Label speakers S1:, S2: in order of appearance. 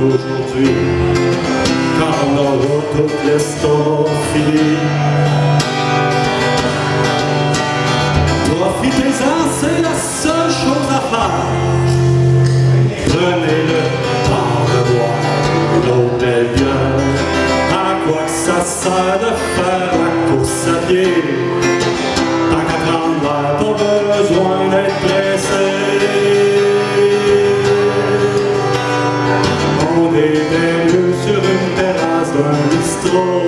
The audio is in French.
S1: aujourd'hui, quand on aura tout l'estomac fini. Profitez-en, c'est la seule chose à faire. Prenez le temps de boire l'eau des bières. À quoi que ça sert de faire la course à pied? Tant qu'à prendre l'air, pas besoin d'être pressé. On est mieux sur une terrasse d'un bistrot.